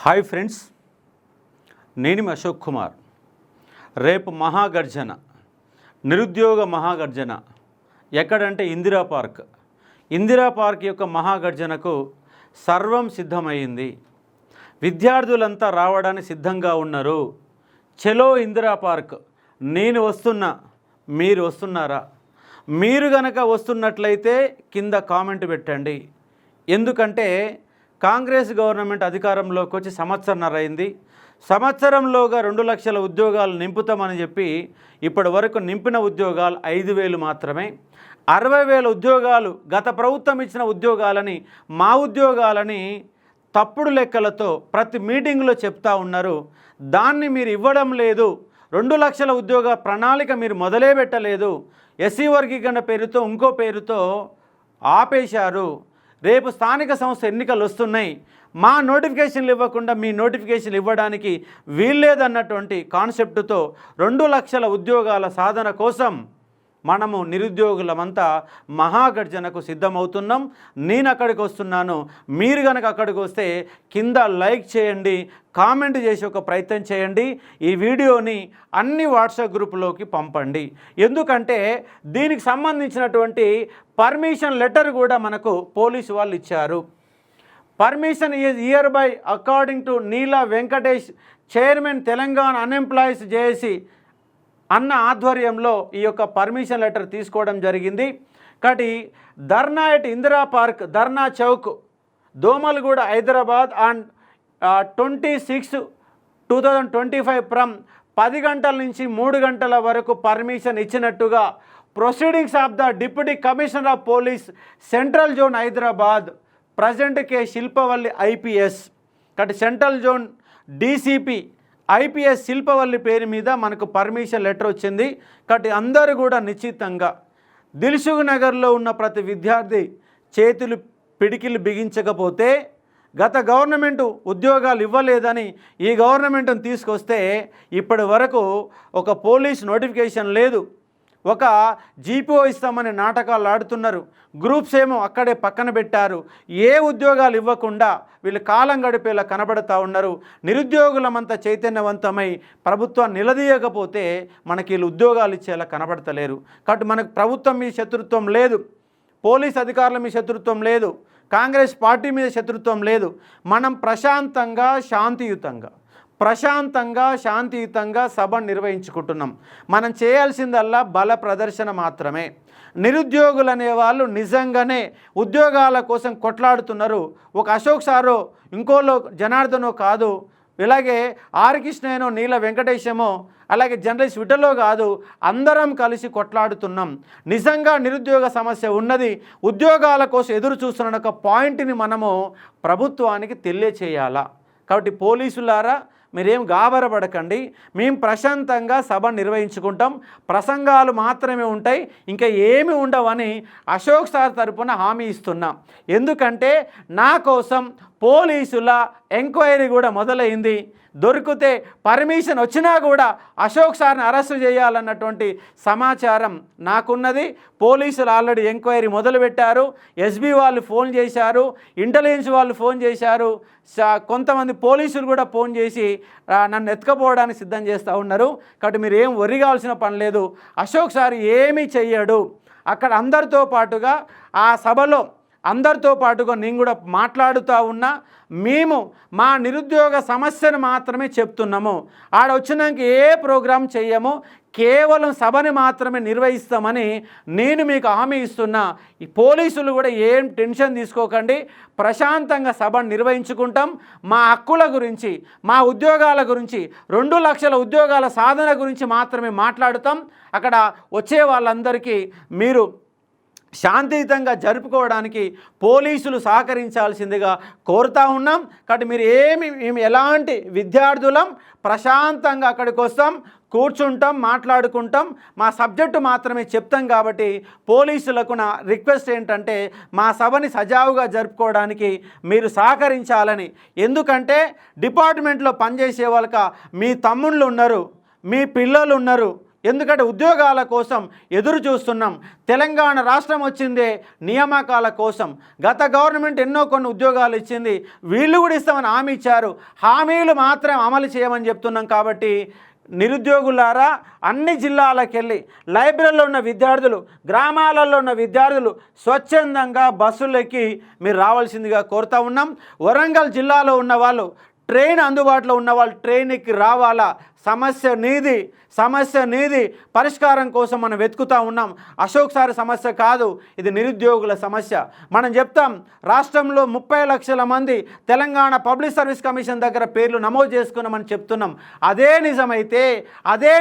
Hi friends, నేను మీ అశోక్ కుమార్. రేపు మహాగర్జన, నిరుద్యోగ మహాగర్జన ఎక్కడంటే ఇందిరా పార్క్ యొక్క మహాగర్జనకు సర్వం సిద్ధమైంది. విద్యార్థులంతా రావడానికి సిద్ధంగా ఉన్నారు. చలో ఇందిరా పార్క్, నేను వస్తున్నా, మీరు వస్తున్నారా? మీరు గనక వస్తున్నట్లయితే కింద కామెంట్ పెట్టండి. ఎందుకంటే కాంగ్రెస్ గవర్నమెంట్ అధికారంలోకి వచ్చి సంవత్సరన్నర అయింది. సంవత్సరంలోగా 2 లక్షల ఉద్యోగాలు నింపుతామని చెప్పి ఇప్పటి వరకు నింపిన ఉద్యోగాలు 5,000 మాత్రమే. 60,000 ఉద్యోగాలు గత ప్రభుత్వం ఇచ్చిన ఉద్యోగాలని, మా ఉద్యోగాలని తప్పుడు లెక్కలతో ప్రతి మీటింగ్లో చెప్తా ఉన్నారు. దాన్ని మీరు ఇవ్వడం లేదు. 2 లక్షల ఉద్యోగ ప్రణాళిక మీరు మొదలే పెట్టలేదు. ఎస్సీ వర్గీకరణ పేరుతో ఇంకో పేరుతో ఆపేశారు. రేపు స్థానిక సంస్థ ఎన్నికలు వస్తున్నాయి. మా నోటిఫికేషన్లు ఇవ్వకుండా మీ నోటిఫికేషన్లు ఇవ్వడానికి వీల్లేదన్నటువంటి కాన్సెప్టుతో 2 లక్షల ఉద్యోగాల సాధన కోసం మనము నిరుద్యోగులమంతా మహాగర్జనకు సిద్ధమవుతున్నాం. నేను అక్కడికి వస్తున్నాను. మీరు కనుక అక్కడికి వస్తే కింద లైక్ చేయండి, కామెంట్ చేసి ఒక ప్రయత్నం చేయండి. ఈ వీడియోని అన్ని వాట్సాప్ గ్రూపులోకి పంపండి. ఎందుకంటే దీనికి సంబంధించినటువంటి పర్మిషన్ లెటర్ కూడా మనకు పోలీసు వాళ్ళు ఇచ్చారు. Permission is year by according to Neela Venkatesh, chairman Telangana unemployees JAC అన్న ఆధ్వర్యంలో ఈ యొక్క పర్మిషన్ లెటర్ తీసుకోవడం జరిగింది. కాబట్టి dharna at Indira park, dharna Chowk, Domalguda, Hyderabad on 26/2025 from 10 గంటల నుంచి 3 గంటల వరకు పర్మిషన్ ఇచ్చినట్టుగా proceedings of the deputy commissioner of police central zone Hyderabad present K Shilpavalli IPS. కాబట్టి central zone DCP IPS Shilpavalli పేరు మీద మనకు పర్మిషన్ లెటర్ వచ్చింది. కాబట్టి అందరూ కూడా నిశ్చితంగా దిల్సుఖ్ నగర్లో ఉన్న ప్రతి విద్యార్థి చేతులు పిడికిలు బిగించకపోతే గత గవర్నమెంటు ఉద్యోగాలు ఇవ్వలేదని ఈ గవర్నమెంట్ను తీసుకొస్తే ఇప్పటి వరకు ఒక పోలీస్ నోటిఫికేషన్ లేదు. ఒక జీపీఓ ఇస్తామని నాటకాలు ఆడుతున్నారు. గ్రూప్స్ ఏమో అక్కడే పక్కన పెట్టారు. ఏ ఉద్యోగాలు ఇవ్వకుండా వీళ్ళు కాలం గడిపేలా కనబడుతూ ఉన్నారు. నిరుద్యోగులమంతా చైతన్యవంతమై ప్రభుత్వం నిలదీయకపోతే మనకి వీళ్ళు ఉద్యోగాలు ఇచ్చేలా కనబడతలేరు. కాబట్టి మనకు ప్రభుత్వం మీద శత్రుత్వం లేదు, పోలీస్ అధికారుల మీద శత్రుత్వం లేదు, కాంగ్రెస్ పార్టీ మీద శత్రుత్వం లేదు. మనం ప్రశాంతంగా సభను నిర్వహించుకుంటున్నాం. మనం చేయాల్సిందల్లా బల ప్రదర్శన మాత్రమే. నిరుద్యోగులు అనేవాళ్ళు నిజంగానే ఉద్యోగాల కోసం కొట్లాడుతున్నారు. ఒక అశోక్ సారో ఇంకోలో జనార్దనో కాదు, ఇలాగే ఆర్ కృష్ణయ్యనో నీల వెంకటేశమో అలాగే జర్నలిస్ట్ విటలో కాదు, అందరం కలిసి కొట్లాడుతున్నాం. నిజంగా నిరుద్యోగ సమస్య ఉన్నది, ఉద్యోగాల కోసం ఎదురు చూస్తున్న ఒక పాయింట్ని మనము ప్రభుత్వానికి తెలియచేయాలా. కాబట్టి పోలీసులారా మీరేం గాబరపడకండి. మేము ప్రశాంతంగా సభ నిర్వహించుకుంటాం. ప్రసంగాలు మాత్రమే ఉంటాయి, ఇంకా ఏమి ఉండవని అశోక్ సార్ తరపున హామీ ఇస్తున్నాం. ఎందుకంటే నా కోసం పోలీసుల ఎంక్వైరీ కూడా మొదలైంది. దొరికితే పర్మిషన్ వచ్చినా కూడా అశోక్ సార్ని అరెస్ట్ చేయాలన్నటువంటి సమాచారం నాకున్నది. పోలీసులు ఆల్రెడీ ఎంక్వైరీ మొదలుపెట్టారు. ఎస్బీ వాళ్ళు ఫోన్ చేశారు, ఇంటెలిజెన్స్ వాళ్ళు ఫోన్ చేశారు, కొంతమంది పోలీసులు కూడా ఫోన్ చేసి నన్ను ఎత్తుకపోవడానికి సిద్ధం చేస్తూ ఉన్నారు. కాబట్టి మీరు ఏం worry కావాల్సిన పని లేదు. అశోక్ సార్ ఏమీ చెయ్యడు. అక్కడ అందరితో పాటుగా ఆ సభలో అందరితో పాటుగా నేను కూడా మాట్లాడుతూ ఉన్నా. మేము మా నిరుద్యోగ సమస్యను మాత్రమే చెప్తున్నాము. ఆడ వచ్చినాక ఏ ప్రోగ్రాం చెయ్యము, కేవలం సభని మాత్రమే నిర్వహిస్తామని నేను మీకు హామీ ఇస్తున్నా. ఈ పోలీసులు కూడా ఏం టెన్షన్ తీసుకోకండి, ప్రశాంతంగా సభను నిర్వహించుకుంటాం. మా హక్కుల గురించి, మా ఉద్యోగాల గురించి, 2 లక్షల ఉద్యోగాల సాధన గురించి మాత్రమే మాట్లాడుతాం. అక్కడ వచ్చే వాళ్ళందరికీ మీరు శాంతియుతంగా జరుపుకోవడానికి పోలీసులు సహకరించాల్సిందిగా కోరుతూ ఉన్నాం. కాబట్టి మీరు మేము ఎలాంటి విద్యార్థులం ప్రశాంతంగా అక్కడికి వస్తాం, కూర్చుంటాం, మాట్లాడుకుంటాం, మా సబ్జెక్టు మాత్రమే చెప్తాం. కాబట్టి పోలీసులకు నా రిక్వెస్ట్ ఏంటంటే మా సభని సజావుగా జరుపుకోవడానికి మీరు సహకరించాలని. ఎందుకంటే డిపార్ట్మెంట్లో పనిచేసే వాళ్ళక మీ తమ్ముళ్ళు ఉన్నారు, మీ పిల్లలు ఉన్నారు, ఎందుకంటే ఉద్యోగాల కోసం ఎదురు చూస్తున్నాం. తెలంగాణ రాష్ట్రం వచ్చిందే నియామకాల కోసం. గత గవర్నమెంట్ ఎన్నో కొన్ని ఉద్యోగాలు ఇచ్చింది, వీళ్ళు కూడా ఇస్తామని హామీ ఇచ్చారు. హామీలు మాత్రం అమలు చేయమని చెప్తున్నాం. కాబట్టి నిరుద్యోగులారా, అన్ని జిల్లాలకెళ్ళి లైబ్రరీలో ఉన్న విద్యార్థులు, గ్రామాలలో ఉన్న విద్యార్థులు స్వచ్ఛందంగా బస్సులెక్కి మీరు రావాల్సిందిగా కోరుతా ఉన్నాం. వరంగల్ జిల్లాలో ఉన్న వాళ్ళు ట్రైన్ అందుబాటులో ఉన్న వాళ్ళు ట్రైన్ ఎక్కి రావాలా. సమస్య నీది పరిష్కారం కోసం మనం వెతుకుతూ ఉన్నాం. అశోక్ సార్ సమస్య కాదు, ఇది నిరుద్యోగుల సమస్య. మనం చెప్తాం, రాష్ట్రంలో 30 లక్షల మంది తెలంగాణ పబ్లిక్ సర్వీస్ కమిషన్ దగ్గర పేర్లు నమోదు చేసుకున్నామని చెప్తున్నాం. అదే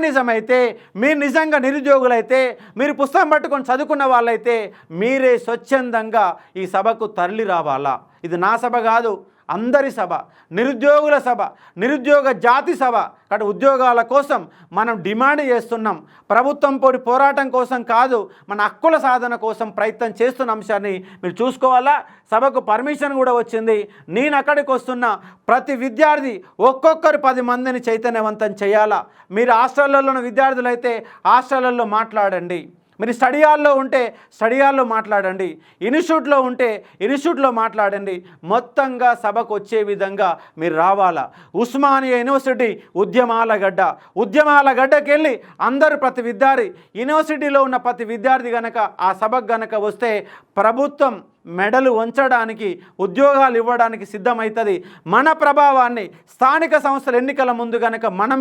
నిజమైతే మీరు నిజంగా నిరుద్యోగులైతే, మీరు పుస్తకం పట్టుకొని చదువుకున్న వాళ్ళైతే మీరే స్వచ్ఛందంగా ఈ సభకు తరలి రావాలా. ఇది నా సభ కాదు, అందరి సభ, నిరుద్యోగుల సభ, నిరుద్యోగ జాతి సభ. కాబట్టి ఉద్యోగాల కోసం మనం డిమాండ్ చేస్తున్నాం. ప్రభుత్వం పోటీ పోరాటం కోసం కాదు, మన హక్కుల సాధన కోసం ప్రయత్నం చేస్తున్న అంశాన్ని మీరు చూసుకోవాలా. సభకు పర్మిషన్ కూడా వచ్చింది. నేను అక్కడికి వస్తున్న ప్రతి విద్యార్థి ఒక్కొక్కరు 10 మందిని చైతన్యవంతం చేయాలా. మీరు హాస్టళ్లలో ఉన్న విద్యార్థులైతే హాస్టళ్లలో మాట్లాడండి, మీరు స్టడీ హాల్లో ఉంటే స్టడీ హాల్లో మాట్లాడండి, ఇన్స్టిట్యూట్లో ఉంటే ఇన్స్టిట్యూట్లో మాట్లాడండి. మొత్తంగా సభకు వచ్చే విధంగా మీరు రావాలా. ఉస్మానియా యూనివర్సిటీ ఉద్యమాల గడ్డకి వెళ్ళి అందరూ ప్రతి విద్యార్థి, యూనివర్సిటీలో ఉన్న ప్రతి విద్యార్థి గనక ఆ సభకు గనక వస్తే ప్రభుత్వం మెడలు వంచడానికి, ఉద్యోగాలు ఇవ్వడానికి సిద్ధమవుతుంది. మన ప్రభావాన్ని స్థానిక సంస్థల ఎన్నికల ముందు మనం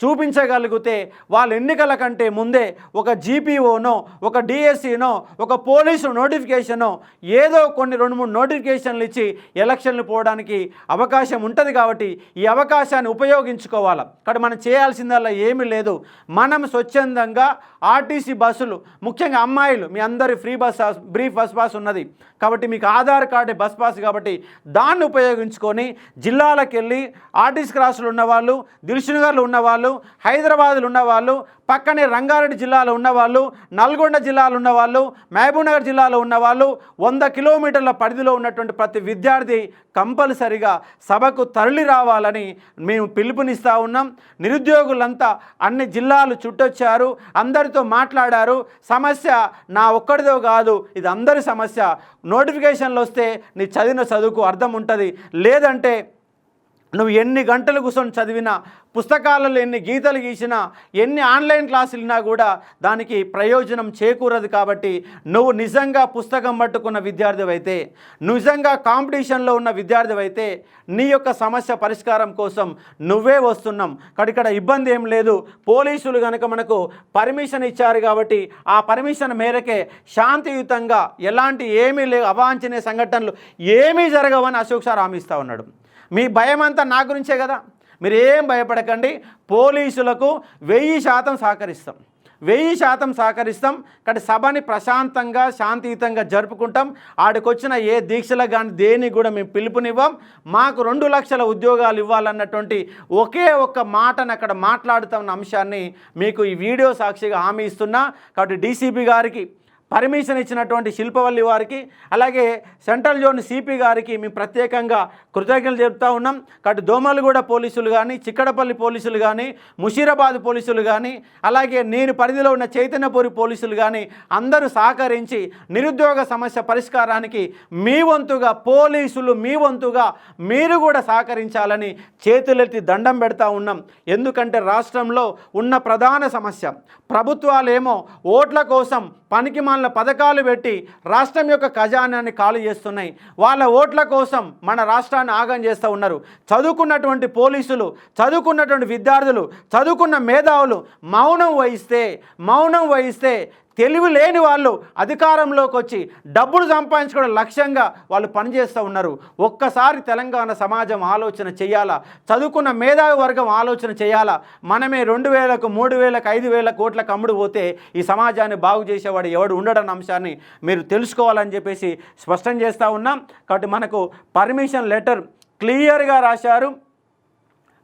చూపించగలిగితే, వాళ్ళ ఎన్నికల కంటే ముందే ఒక జీపీఓనో, ఒక డిఎస్సీనో, ఒక పోలీసు నోటిఫికేషనో, ఏదో కొన్ని 2-3 నోటిఫికేషన్లు ఇచ్చి ఎలక్షన్లు పోవడానికి అవకాశం ఉంటుంది. కాబట్టి ఈ అవకాశాన్ని ఉపయోగించుకోవాలి. కాబట్టి మనం చేయాల్సిందల్లా ఏమీ లేదు. మనం స్వచ్ఛందంగా ఆర్టీసీ బస్సులు, ముఖ్యంగా అమ్మాయిలు, మీ అందరి ఫ్రీ బస్ పాస్ ఉన్నది కాబట్టి, మీకు ఆధార్ కార్డు బస్ పాస్ కాబట్టి దాన్ని ఉపయోగించుకొని జిల్లాలకు వెళ్ళి ఆర్టీసీ క్రాసులు ఉన్నవాళ్ళు, దిల్సుఖ్నగర్లో ఉన్నవాళ్ళు, హైదరాబాద్లో ఉన్నవాళ్ళు, పక్కనే రంగారెడ్డి జిల్లాలో ఉన్నవాళ్ళు, నల్గొండ జిల్లాలో ఉన్నవాళ్ళు, మహబూబ్నగర్ జిల్లాలో ఉన్నవాళ్ళు, 100 కిలోమీటర్ల పరిధిలో ఉన్నటువంటి ప్రతి విద్యార్థి కంపల్సరిగా సభకు తరలి రావాలని మేము పిలుపునిస్తూ ఉన్నాం. నిరుద్యోగులంతా అన్ని జిల్లాలు చుట్టొచ్చారు, అందరితో మాట్లాడారు. సమస్య నా ఒక్కడిదో కాదు, ఇది అందరి సమస్య. నోటిఫికేషన్లు వస్తే నీ చదివిన చదువుకు అర్థం ఉంటుంది, లేదంటే నువ్వు ఎన్ని గంటలు కూర్చొని చదివినా, పుస్తకాలలో ఎన్ని గీతలు గీసినా, ఎన్ని ఆన్లైన్ క్లాసులు విన్నా కూడా దానికి ప్రయోజనం చేకూరదు. కాబట్టి నువ్వు నిజంగా పుస్తకం పట్టుకున్న విద్యార్థివైతే, నిజంగా కాంపిటీషన్లో ఉన్న విద్యార్థివైతే నీ యొక్క సమస్య పరిష్కారం కోసం నువ్వే వస్తున్నాం. ఇక్కడ ఇబ్బంది ఏం లేదు. పోలీసులు కనుక మనకు పర్మిషన్ ఇచ్చారు కాబట్టి ఆ పర్మిషన్ మేరకే శాంతియుతంగా ఎలాంటి ఏమీ లేవు, అవాంఛనీయ సంఘటనలు ఏమీ జరగవని అశోక్ సార్ హామీ ఇస్తూ ఉన్నాడు. మీ భయం అంతా నా గురించే కదా, మీరు ఏం భయపడకండి. పోలీసులకు 1000% సహకరిస్తాం, 1000% సహకరిస్తాం. కాబట్టి సభని ప్రశాంతంగా శాంతియుతంగా జరుపుకుంటాం. ఆడికొచ్చిన ఏ దీక్షలకు కానీ దేనికి కూడా మేము పిలుపునివ్వం. మాకు 2 లక్షల ఉద్యోగాలు ఇవ్వాలన్నటువంటి ఒకే ఒక్క మాటను అక్కడ మాట్లాడుతున్న అంశాన్ని మీకు ఈ వీడియో సాక్షిగా హామీ ఇస్తున్నా. కాబట్టి డీసీపీ గారికి, పర్మిషన్ ఇచ్చినటువంటి శిల్పవల్లి వారికి, అలాగే సెంట్రల్ జోన్ సిపి గారికి మేము ప్రత్యేకంగా కృతజ్ఞతలు చెప్తా ఉన్నాం. కాబట్టి దోమలగూడ పోలీసులు కానీ, చిక్కడపల్లి పోలీసులు కానీ, ముషీరాబాద్ పోలీసులు కానీ, అలాగే నేను పరిధిలో ఉన్న చైతన్యపూరి పోలీసులు కానీ అందరూ సహకరించి నిరుద్యోగ సమస్య పరిష్కారానికి మీ వంతుగా, పోలీసులు మీ వంతుగా మీరు కూడా సహకరించాలని చేతులెత్తి దండం పెడతా ఉన్నాం. ఎందుకంటే రాష్ట్రంలో ఉన్న ప్రధాన సమస్య, ప్రభుత్వాలేమో ఓట్ల కోసం పనికిమాలిన పథకాలు పెట్టి రాష్ట్రం యొక్క ఖజానాన్ని ఖాళీ చేస్తున్నాయి. వాళ్ళ ఓట్ల కోసం మన రాష్ట్రాన్ని ఆగం చేస్తూ ఉన్నారు. చదువుకున్నటువంటి పోలీసులు, చదువుకున్నటువంటి విద్యార్థులు, చదువుకున్న మేధావులు మౌనం వహిస్తే తెలివి లేని వాళ్ళు అధికారంలోకి వచ్చి డబ్బులు సంపాదించుకోవడం లక్ష్యంగా వాళ్ళు పనిచేస్తూ ఉన్నారు. ఒక్కసారి తెలంగాణ సమాజం ఆలోచన చేయాలా, చదువుకున్న మేధావి వర్గం ఆలోచన చేయాలా. మనమే 2000కు 3000కు 5000 కోట్లకు అమ్ముడు పోతే ఈ సమాజాన్ని బాగు చేసేవాడు ఎవడు ఉండడన్న అంశాన్ని మీరు తెలుసుకోవాలని చెప్పేసి స్పష్టం చేస్తూ ఉన్నాం. కాబట్టి మనకు పర్మిషన్ లెటర్ క్లియర్గా రాశారు.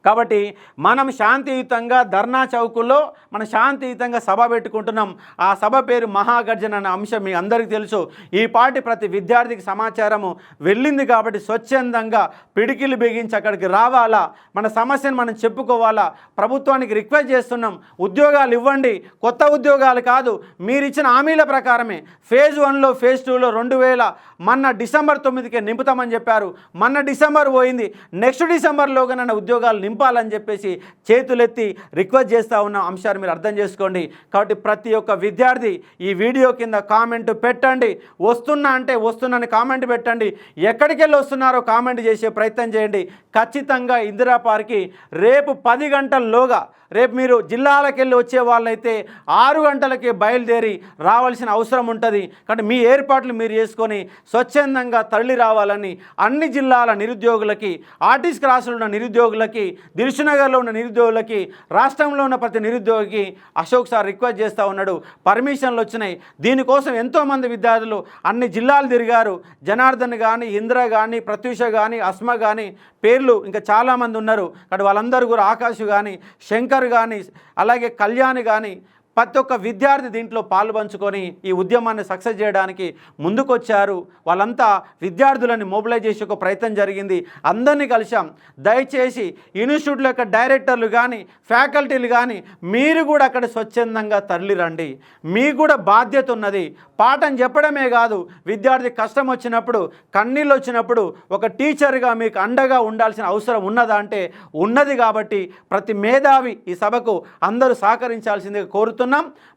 కాబట్టి మనం శాంతియుతంగా ధర్నా చౌకుల్లో మనం శాంతియుతంగా సభ పెట్టుకుంటున్నాం. ఆ సభ పేరు మహాగర్జన అనే అంశం మీ అందరికీ తెలుసు. ఈ పార్టీ ప్రతి విద్యార్థికి సమాచారము వెళ్ళింది కాబట్టి స్వచ్ఛందంగా పిడికిలు బిగించి అక్కడికి రావాలా, మన సమస్యను మనం చెప్పుకోవాలా. ప్రభుత్వానికి రిక్వెస్ట్ చేస్తున్నాం, ఉద్యోగాలు ఇవ్వండి, కొత్త ఉద్యోగాలు కాదు, మీరు ఇచ్చిన హామీల ప్రకారమే ఫేజ్ 1లో ఫేజ్ 2లో 2000 మొన్న డిసెంబర్ 9కే నింపుతామని చెప్పారు. మొన్న డిసెంబర్ పోయింది, నెక్స్ట్ డిసెంబర్లోగా నన్ను ఉద్యోగాలు నింపాలని చెప్పేసి చేతులెత్తి రిక్వెస్ట్ చేస్తూ ఉన్న అంశాన్ని మీరు అర్థం చేసుకోండి. కాబట్టి ప్రతి ఒక్క విద్యార్థి ఈ వీడియో కింద కామెంట్ పెట్టండి. వస్తున్నా అంటే వస్తున్నాను కామెంట్ పెట్టండి. ఎక్కడికి వెళ్ళి వస్తున్నారో కామెంట్ చేసే ప్రయత్నం చేయండి. ఖచ్చితంగా ఇందిరా పార్క్కి రేపు 10 గంటల్లోగా, రేపు మీరు జిల్లాలకు వెళ్ళి వచ్చే వాళ్ళైతే 6 గంటలకే బయలుదేరి రావాల్సిన అవసరం ఉంటుంది. కాబట్టి మీ ఏర్పాట్లు మీరు చేసుకొని స్వచ్ఛందంగా తరలి రావాలని అన్ని జిల్లాల నిరుద్యోగులకి, ఆర్టీసీ క్రాసులో ఉన్న నిరుద్యోగులకి, దిల్సుఖ్నగర్లో ఉన్న నిరుద్యోగులకి, రాష్ట్రంలో ఉన్న ప్రతి నిరుద్యోగికి అశోక్ సార్ రిక్వెస్ట్ చేస్తూ ఉన్నాడు. పర్మిషన్లు వచ్చినాయి. దీనికోసం ఎంతోమంది విద్యార్థులు అన్ని జిల్లాలు తిరిగారు. జనార్దన్ కానీ, ఇంద్ర కానీ, ప్రత్యూష కానీ, అస్మ కానీ, పేర్లు ఇంకా చాలామంది ఉన్నారు. కాబట్టి వాళ్ళందరూ కూడా ఆకాష్ కానీ, శంకర్ కానీ, అలాగే కళ్యాణ్ కానీ, ప్రతి ఒక్క విద్యార్థి దీంట్లో పాలు పంచుకొని ఈ ఉద్యమాన్ని సక్సెస్ చేయడానికి ముందుకొచ్చారు. వాళ్ళంతా విద్యార్థులని మొబిలైజ్ చేసే ఒక ప్రయత్నం జరిగింది. అందరినీ కలిసాం. దయచేసి ఇన్స్టిట్యూట్ల యొక్క డైరెక్టర్లు కానీ, ఫ్యాకల్టీలు కానీ మీరు కూడా అక్కడ స్వచ్ఛందంగా తరలిరండి. మీకు కూడా బాధ్యత ఉన్నది. పాఠం చెప్పడమే కాదు, విద్యార్థి కష్టం వచ్చినప్పుడు, కన్నీళ్ళు వచ్చినప్పుడు ఒక టీచర్గా మీకు అండగా ఉండాల్సిన అవసరం ఉన్నదా అంటే ఉన్నది. కాబట్టి ప్రతి మేధావి ఈ సభకు అందరూ సహకరించాల్సిందిగా కోరుతున్నాం.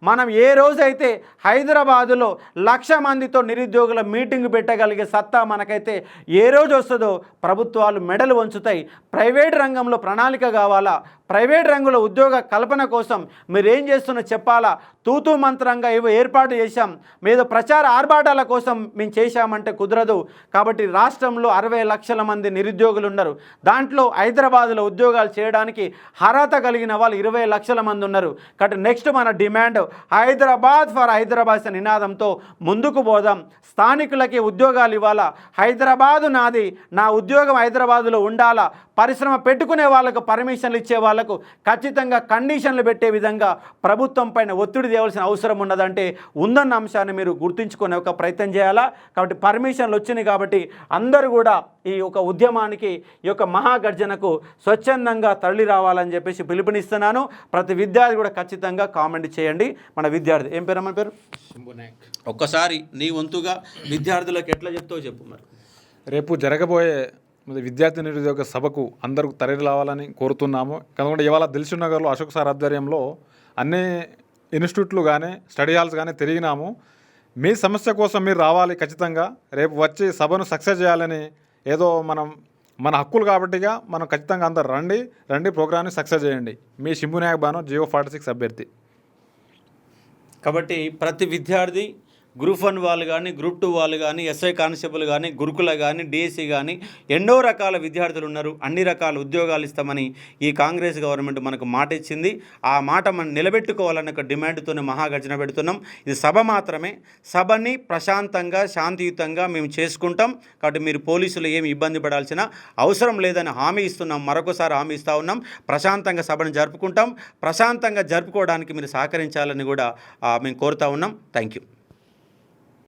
మనం ఏ రోజైతే హైదరాబాదులో 1,00,000 మందితో నిరుద్యోగుల మీటింగ్ పెట్టగలిగే సత్తా మనకైతే ఏ రోజు వస్తుందో ప్రభుత్వాలు మెడలు వంచుతాయి. ప్రైవేట్ రంగంలో ప్రణాళిక కావాలా, ప్రైవేట్ రంగంలో ఉద్యోగ కల్పన కోసం మీరు ఏం చేస్తున్నా చెప్పాలా. తూతూ మంత్రంగా ఏవో ఏర్పాటు చేశాం, మీద ప్రచార ఆర్భాటాల కోసం మేము చేశామంటే కుదరదు. కాబట్టి రాష్ట్రంలో 60 లక్షల మంది నిరుద్యోగులు ఉన్నారు. దాంట్లో హైదరాబాదులో ఉద్యోగాలు చేయడానికి అర్హత కలిగిన వాళ్ళు 20 లక్షల మంది ఉన్నారు. కాబట్టి నెక్స్ట్ మన డిమాండ్ హైదరాబాద్ ఫర్ హైదరాబాద్ అనే నినాదంతో ముందుకు పోదాం. స్థానికులకి ఉద్యోగాలు ఇవ్వాలా. హైదరాబాదు నాది, నా ఉద్యోగం హైదరాబాదులో ఉండాలా. పరిశ్రమ పెట్టుకునే వాళ్ళకు పర్మిషన్లు ఇచ్చే వాళ్ళకు ఖచ్చితంగా కండిషన్లు పెట్టే విధంగా ప్రభుత్వం పైన ఒత్తిడి తేవాల్సిన అవసరం ఉన్నదంటే ఉందన్న అంశాన్ని మీరు గుర్తుంచుకునే ఒక ప్రయత్నం చేయాలా. కాబట్టి పర్మిషన్లు వచ్చినాయి కాబట్టి అందరూ కూడా ఈ యొక్క ఉద్యమానికి, ఈ యొక్క మహాగర్జనకు స్వచ్ఛందంగా తరలి రావాలని చెప్పేసి పిలుపునిస్తున్నాను. ప్రతి విద్యార్థి కూడా ఖచ్చితంగా కామెంట్ చేయండి. మన విద్యార్థి ఏం పేరు, మన పేరు శంభునాయక్. ఒక్కసారి నీ వంతుగా విద్యార్థులకు ఎట్లా చెప్తావో చెప్పు. మరి రేపు జరగబోయే విద్యార్థి నిరుద్యోగ సభకు అందరూ తరలి రావాలని కోరుతున్నాము. ఎందుకంటే ఇవాళ దిల్సుఖ్నగర్లో అశోక్ సార్ ఆధ్వర్యంలో అన్ని ఇన్స్టిట్యూట్లు కానీ, స్టడీ హాల్స్ కానీ తిరిగినాము. మీ సమస్య కోసం మీరు రావాలి. ఖచ్చితంగా రేపు వచ్చి సభను సక్సెస్ చేయాలని, ఏదో మన హక్కులు కాబట్టిగా మనం ఖచ్చితంగా అందరు రండి ప్రోగ్రామ్ని సక్సెస్ చేయండి. మీ శంభునాయక్ బాను, జియో 46 అభ్యర్థి. కాబట్టి ప్రతి విద్యార్థి గ్రూప్ 1 వాళ్ళు కానీ, గ్రూప్ 2 వాళ్ళు కానీ, ఎస్ఐ కానిస్టేబుల్ కానీ, గురుకుల కానీ, డిఎస్సి కానీ ఎన్నో రకాల విద్యార్థులు ఉన్నారు. అన్ని రకాల ఉద్యోగాలు ఇస్తామని ఈ కాంగ్రెస్ గవర్నమెంట్ మనకు మాట ఇచ్చింది. ఆ మాట మనం నిలబెట్టుకోవాలన్న ఒక డిమాండ్తోనే మహాగర్జన పెడుతున్నాం. ఇది సభ మాత్రమే. సభని ప్రశాంతంగా, శాంతియుతంగా మేము చేసుకుంటాం. కాబట్టి మీరు పోలీసులు ఏమి ఇబ్బంది పడాల్సిన అవసరం లేదని హామీ ఇస్తున్నాం. మరొకసారి హామీ ఇస్తూ ఉన్నాం. ప్రశాంతంగా సభను జరుపుకుంటాం. ప్రశాంతంగా జరుపుకోవడానికి మీరు సహకరించాలని కూడా మేము కోరుతా ఉన్నాం. Thank you.